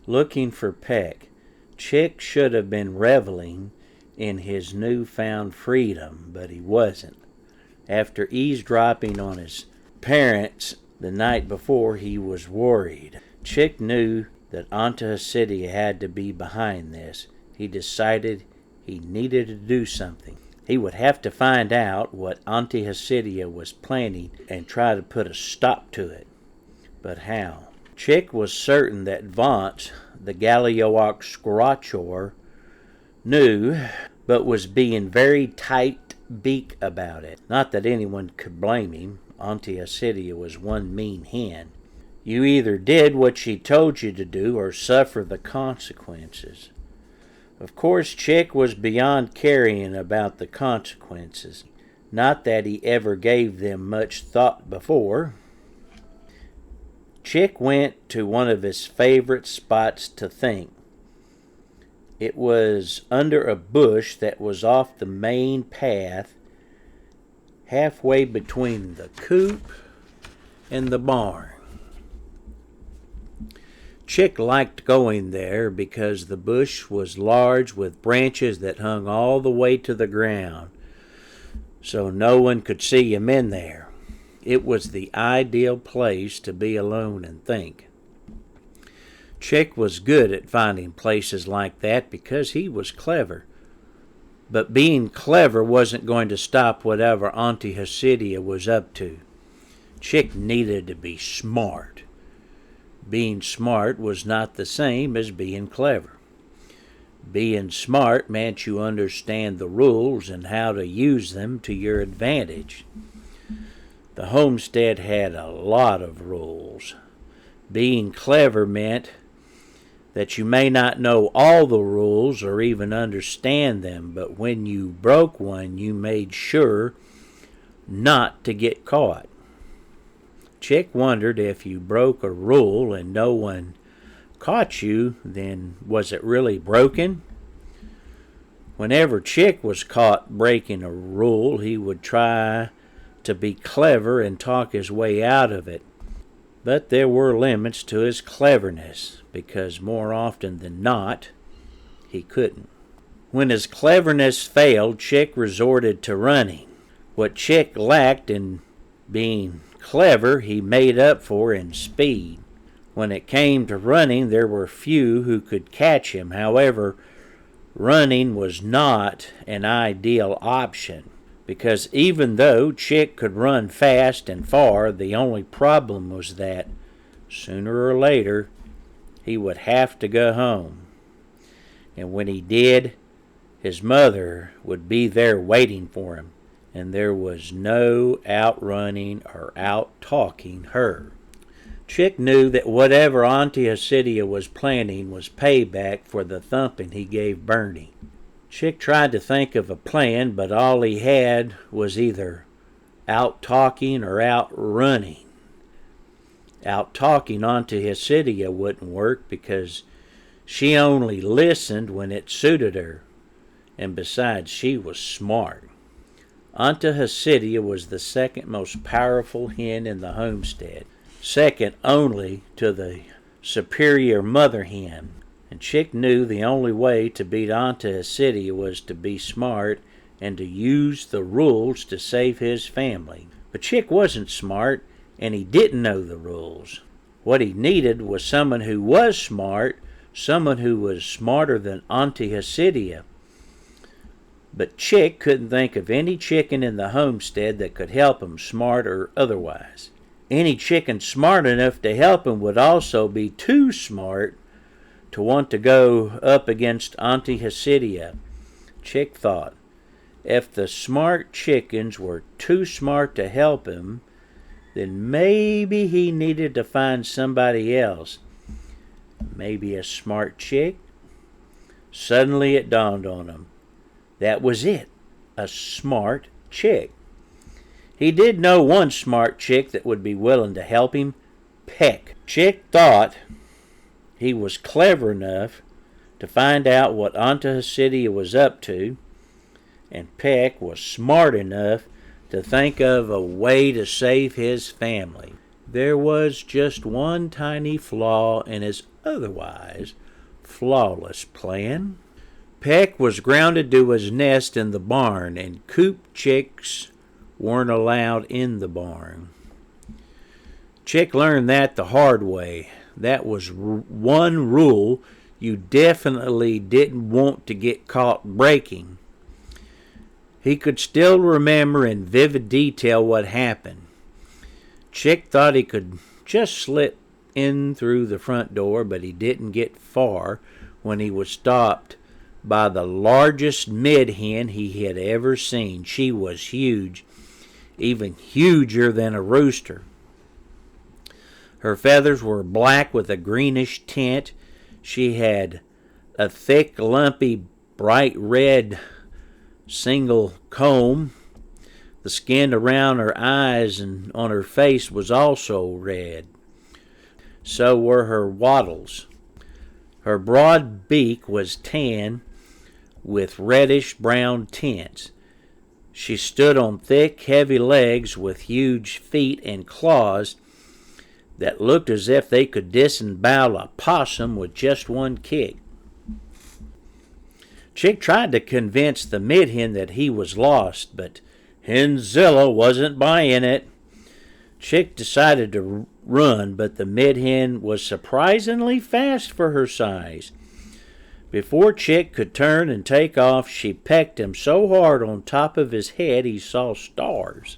looking for Peck. Chick should have been reveling in his newfound freedom, but he wasn't. After eavesdropping on his parents the night before, he was worried. Chick knew that Aunty Hysidia had to be behind this. He decided he needed to do something. He would have to find out what Aunty Hysidia was planning and try to put a stop to it. But how? Chick was certain that Vance, the Gallioch Scrotchor, knew, but was being very tight-beak about it. Not that anyone could blame him. Aunty Hysidia was one mean hen. You either did what she told you to do or suffer the consequences. Of course, Chick was beyond caring about the consequences. Not that he ever gave them much thought before. Chick went to one of his favorite spots to think. It was under a bush that was off the main path, halfway between the coop and the barn. Chick liked going there because the bush was large with branches that hung all the way to the ground, so no one could see him in there. It was the ideal place to be alone and think. Chick was good at finding places like that because he was clever. But being clever wasn't going to stop whatever Aunty Hysidia was up to. Chick needed to be smart. Being smart was not the same as being clever. Being smart meant you understand the rules and how to use them to your advantage. The homestead had a lot of rules. Being clever meant that you may not know all the rules or even understand them, but when you broke one, you made sure not to get caught. Chick wondered if you broke a rule and no one caught you, then was it really broken? Whenever Chick was caught breaking a rule, he would try to be clever and talk his way out of it. But there were limits to his cleverness, because more often than not, he couldn't. When his cleverness failed, Chick resorted to running. What Chick lacked in being clever, he made up for in speed. When it came to running, there were few who could catch him. However, running was not an ideal option, because even though Chick could run fast and far, the only problem was that sooner or later he would have to go home. And when he did, his mother would be there waiting for him, and there was no outrunning or out-talking her. Chick knew that whatever Aunty Hysidia was planning was payback for the thumping he gave Bernie. Chick tried to think of a plan, but all he had was either out-talking or outrunning. Out-talking Aunty Hysidia wouldn't work because she only listened when it suited her, and besides, she was smart. Aunty Hysidia was the second most powerful hen in the homestead, second only to the superior mother hen. And Chick knew the only way to beat Aunty Hysidia was to be smart and to use the rules to save his family. But Chick wasn't smart, and he didn't know the rules. What he needed was someone who was smart, someone who was smarter than Aunty Hysidia. But Chick couldn't think of any chicken in the homestead that could help him, smart or otherwise. Any chicken smart enough to help him would also be too smart to want to go up against Aunty Hysidia. Chick thought, if the smart chickens were too smart to help him, then maybe he needed to find somebody else. Maybe a smart chick? Suddenly it dawned on him. That was it, a smart chick. He did know one smart chick that would be willing to help him, Peck. Chick thought he was clever enough to find out what Aunty Hysidia was up to, and Peck was smart enough to think of a way to save his family. There was just one tiny flaw in his otherwise flawless plan. Peck was grounded to his nest in the barn, and coop chicks weren't allowed in the barn. Chick learned that the hard way. That was one rule you definitely didn't want to get caught breaking. He could still remember in vivid detail what happened. Chick thought he could just slip in through the front door, but he didn't get far when he was stopped by the largest mid-hen he had ever seen. She was huge, even huger than a rooster. Her feathers were black with a greenish tint. She had a thick, lumpy, bright red single comb. The skin around her eyes and on her face was also red. So were her wattles. Her broad beak was tan with reddish-brown tints. She stood on thick, heavy legs with huge feet and claws that looked as if they could disembowel a possum with just one kick. Chick tried to convince the mid-hen that he was lost, but Henzilla wasn't buying it. Chick decided to run, but the mid-hen was surprisingly fast for her size. Before Chick could turn and take off, she pecked him so hard on top of his head he saw stars.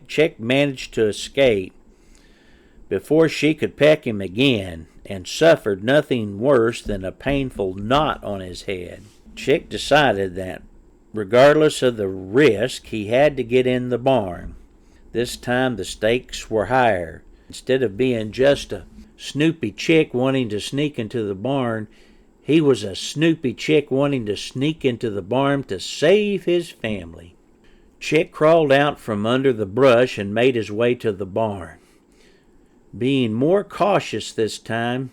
Chick managed to escape before she could peck him again, and suffered nothing worse than a painful knot on his head. Chick decided that, regardless of the risk, he had to get in the barn. This time the stakes were higher. Instead of being just a snoopy chick wanting to sneak into the barn, he was a snoopy chick wanting to sneak into the barn to save his family. Chick crawled out from under the brush and made his way to the barn. Being more cautious this time,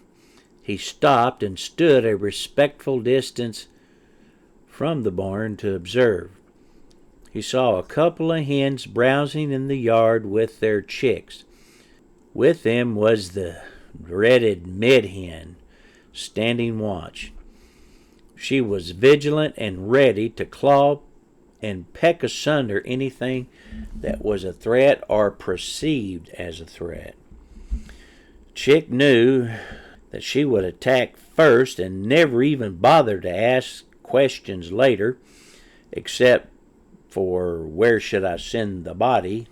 he stopped and stood a respectful distance from the barn to observe. He saw a couple of hens browsing in the yard with their chicks. With them was the dreaded mid-hen, standing watch. She was vigilant and ready to claw and peck asunder anything that was a threat or perceived as a threat. Chick knew that she would attack first and never even bother to ask questions later, except for where should I send the body.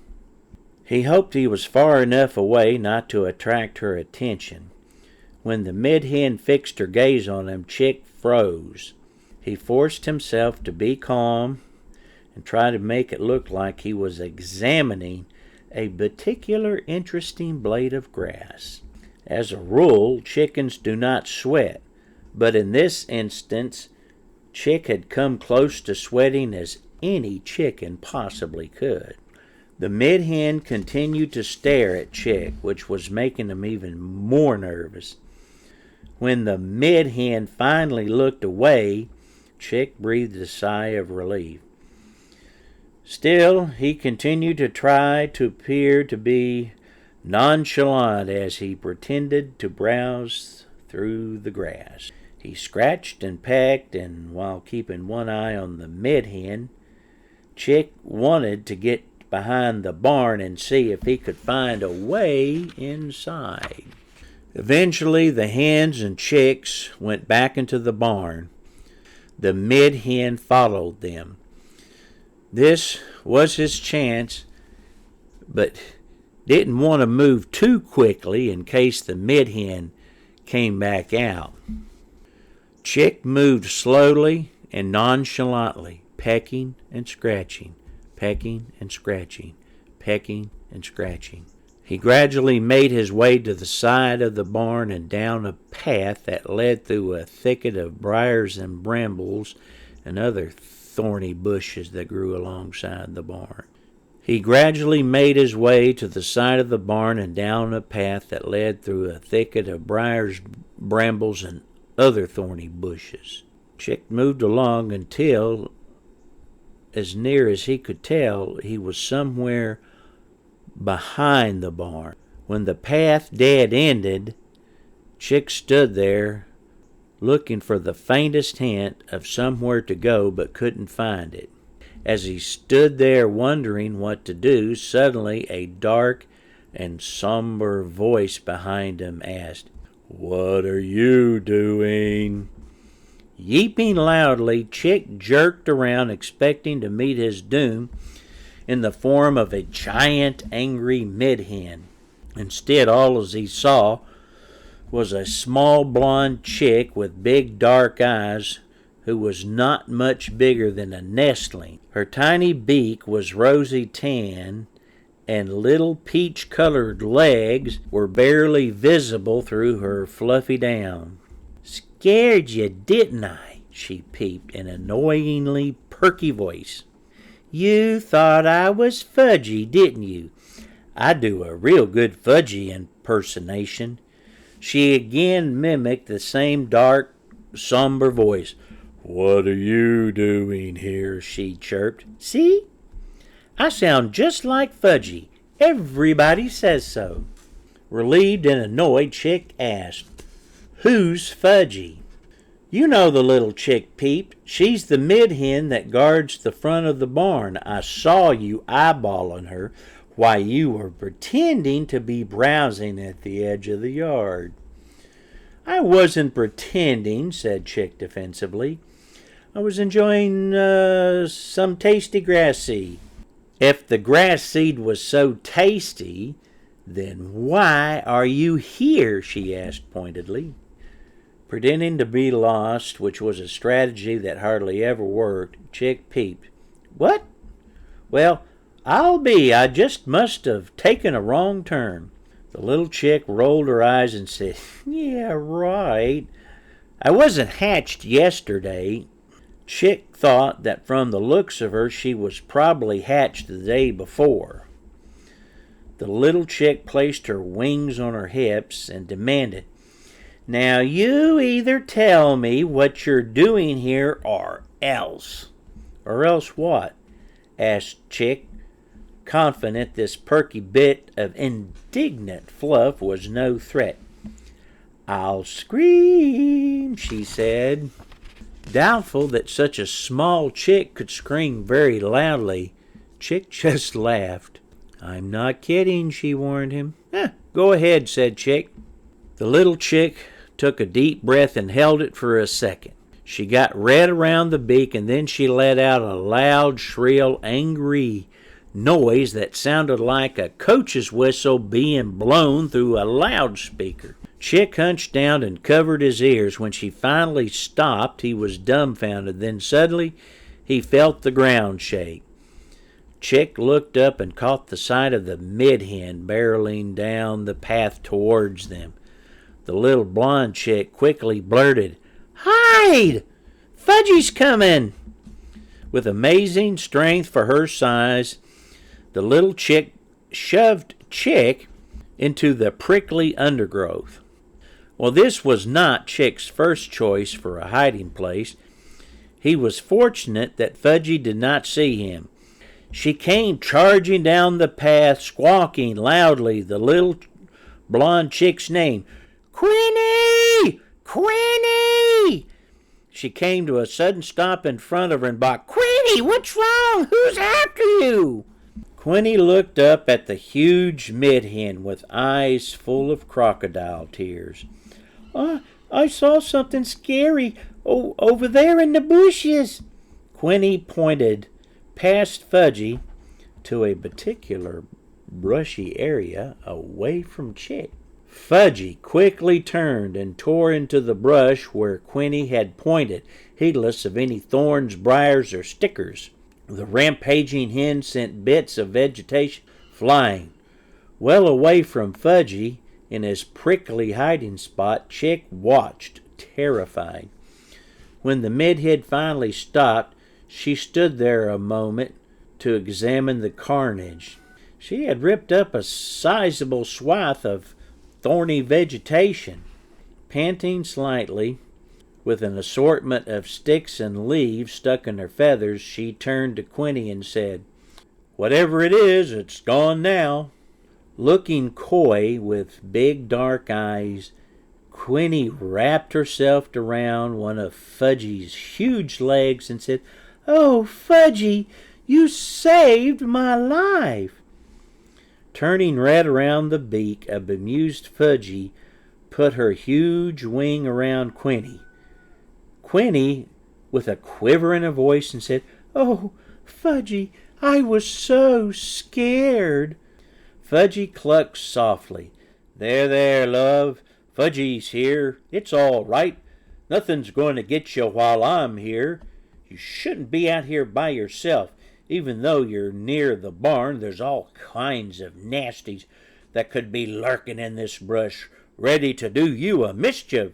He hoped he was far enough away not to attract her attention. When the mid-hen fixed her gaze on him, Chick froze. He forced himself to be calm and tried to make it look like he was examining a particular interesting blade of grass. As a rule, chickens do not sweat, but in this instance, Chick had come close to sweating as any chicken possibly could. The mid-hen continued to stare at Chick, which was making him even more nervous. When the mid-hen finally looked away, Chick breathed a sigh of relief. Still, he continued to try to appear to be nonchalant as he pretended to browse through the grass. He scratched and pecked, and while keeping one eye on the mid-hen, Chick wanted to get behind the barn and see if he could find a way inside. Eventually, the hens and chicks went back into the barn. The mid-hen followed them. This was his chance, but didn't want to move too quickly in case the mid-hen came back out. Chick moved slowly and nonchalantly, pecking and scratching, pecking and scratching, pecking and scratching. He gradually made his way to the side of the barn and down a path that led through a thicket of briars and brambles and other thorny bushes that grew alongside the barn. He gradually made his way to the side of the barn and down a path that led through a thicket of briars, brambles, and other thorny bushes. Chick moved along until, as near as he could tell, he was somewhere behind the barn. When the path dead-ended, Chick stood there looking for the faintest hint of somewhere to go but couldn't find it. As he stood there wondering what to do, suddenly a dark and somber voice behind him asked, "What are you doing?" Yeeping loudly, Chick jerked around expecting to meet his doom in the form of a giant angry midhen. Instead, all as he saw was a small blonde chick with big dark eyes who was not much bigger than a nestling. Her tiny beak was rosy tan, and little peach-colored legs were barely visible through her fluffy down. "Scared you, didn't I?" she peeped in an annoyingly perky voice. "You thought I was Fudgy, didn't you? I do a real good Fudgy impersonation." She again mimicked the same dark, somber voice. "What are you doing here?" she chirped. "See? I sound just like Fudgy. Everybody says so." Relieved and annoyed, Chick asked, "Who's Fudgy?" "You know," the little chick peeped. "She's the midhen that guards the front of the barn. I saw you eyeballing her while you were pretending to be browsing at the edge of the yard." "I wasn't pretending," said Chick defensively. "I was enjoying some tasty grass seed." "If the grass seed was so tasty, then why are you here?" she asked pointedly. Pretending to be lost, which was a strategy that hardly ever worked, Chick peeped. "What? Well, I'll be. I just must have taken a wrong turn." The little chick rolled her eyes and said, "Yeah, right. I wasn't hatched yesterday." Chick thought that from the looks of her she was probably hatched the day before. The little chick placed her wings on her hips and demanded, "Now you either tell me what you're doing here or else." "Or else what?" asked Chick, confident this perky bit of indignant fluff was no threat. "I'll scream," she said. Doubtful that such a small chick could scream very loudly, Chick just laughed. "I'm not kidding," she warned him. "Go ahead," said Chick. The little chick took a deep breath and held it for a second. She got red around the beak, and then she let out a loud, shrill, angry noise that sounded like a coach's whistle being blown through a loudspeaker. Chick hunched down and covered his ears. When she finally stopped, he was dumbfounded. Then suddenly he felt the ground shake. Chick looked up and caught the sight of the midhen barreling down the path towards them. The little blonde chick quickly blurted, "Hide! Fudgy's coming!" With amazing strength for her size, the little chick shoved Chick into the prickly undergrowth. Well, this was not Chick's first choice for a hiding place. He was fortunate that Fudgy did not see him. She came charging down the path, squawking loudly the little blonde chick's name. "Quinny! Quinny!" She came to a sudden stop in front of her and barked, "Quinny, what's wrong? Who's after you?" Quinny looked up at the huge midhen with eyes full of crocodile tears. I saw something scary over there in the bushes." Quinny pointed past Fudgy to a particular brushy area away from Chick. Fudgy quickly turned and tore into the brush where Quinny had pointed, heedless of any thorns, briars, or stickers. The rampaging hen sent bits of vegetation flying. Well away from Fudgy, in his prickly hiding spot, Chick watched, terrified. When the midhead finally stopped, she stood there a moment to examine the carnage. She had ripped up a sizable swath of thorny vegetation. Panting slightly, with an assortment of sticks and leaves stuck in her feathers, she turned to Quinny and said, "Whatever it is, it's gone now." Looking coy with big dark eyes, Quinny wrapped herself around one of Fudgy's huge legs and said, "Oh, Fudgy, you saved my life." Turning red around the beak, a bemused Fudgy put her huge wing around Quinny. Quinny, with a quiver in her voice, and said, "Oh, Fudgy, I was so scared." Fudgy clucked softly. "There, there, love. Fudgy's here. It's all right. Nothing's going to get you while I'm here. You shouldn't be out here by yourself. Even though you're near the barn, there's all kinds of nasties that could be lurking in this brush, ready to do you a mischief."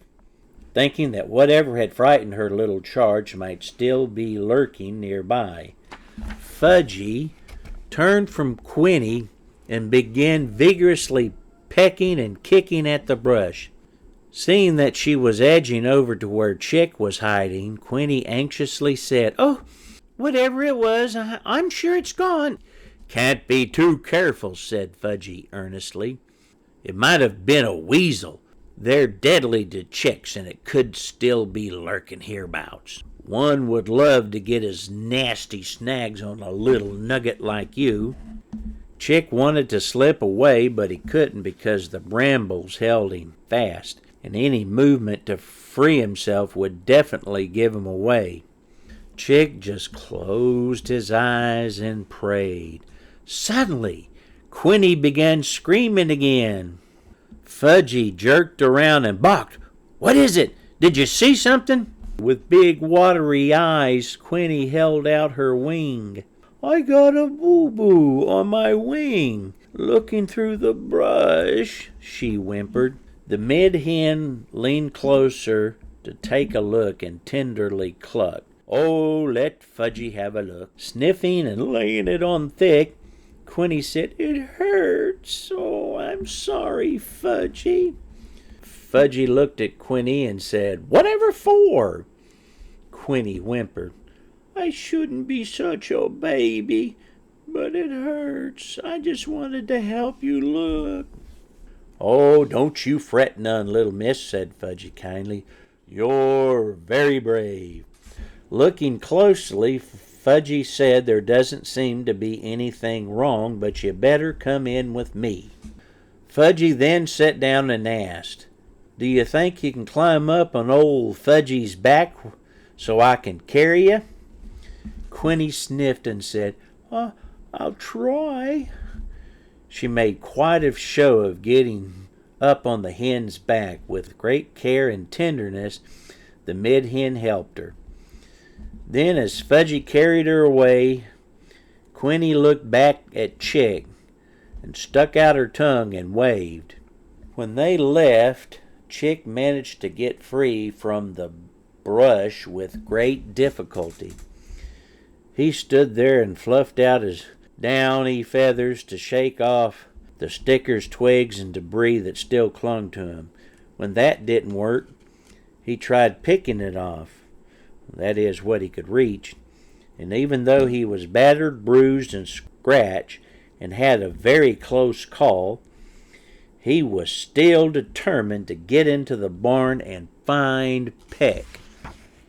Thinking that whatever had frightened her little charge might still be lurking nearby, Fudgy turned from Quinny and began vigorously pecking and kicking at the brush. Seeing that she was edging over to where Chick was hiding, Quinny anxiously said, "Oh, whatever it was, I'm sure it's gone." "Can't be too careful," said Fudgy earnestly. "It might have been a weasel. They're deadly to chicks, and it could still be lurking hereabouts. One would love to get his nasty snags on a little nugget like you." Chick wanted to slip away, but he couldn't because the brambles held him fast, and any movement to free himself would definitely give him away. Chick just closed his eyes and prayed. Suddenly, Quinny began screaming again. Fudgy jerked around and balked. "What is it? Did you see something?" With big watery eyes, Quinny held out her wing. "I got a boo-boo on my wing, looking through the brush," she whimpered. The mid-hen leaned closer to take a look and tenderly clucked. "Oh, let Fudgy have a look." Sniffing and laying it on thick, Quinny said, "It hurts. Oh, I'm sorry, Fudgy." Fudgy looked at Quinny and said, "Whatever for?" Quinny whimpered, "I shouldn't be such a baby, but it hurts. I just wanted to help you look." "Oh, don't you fret none, little miss," said Fudgy kindly. "You're very brave." Looking closely, Fudgy said, "There doesn't seem to be anything wrong, but you better come in with me." Fudgy then sat down and asked, "Do you think you can climb up on old Fudgy's back so I can carry you?" Quinny sniffed and said, "I'll try." She made quite a show of getting up on the hen's back. With great care and tenderness, the mid-hen helped her. Then, as Fudgy carried her away, Quinny looked back at Chick and stuck out her tongue and waved. When they left, Chick managed to get free from the brush with great difficulty. He stood there and fluffed out his downy feathers to shake off the stickers, twigs, and debris that still clung to him. When that didn't work, he tried picking it off. That is, what he could reach. And even though he was battered, bruised, and scratched, and had a very close call, he was still determined to get into the barn and find Peck.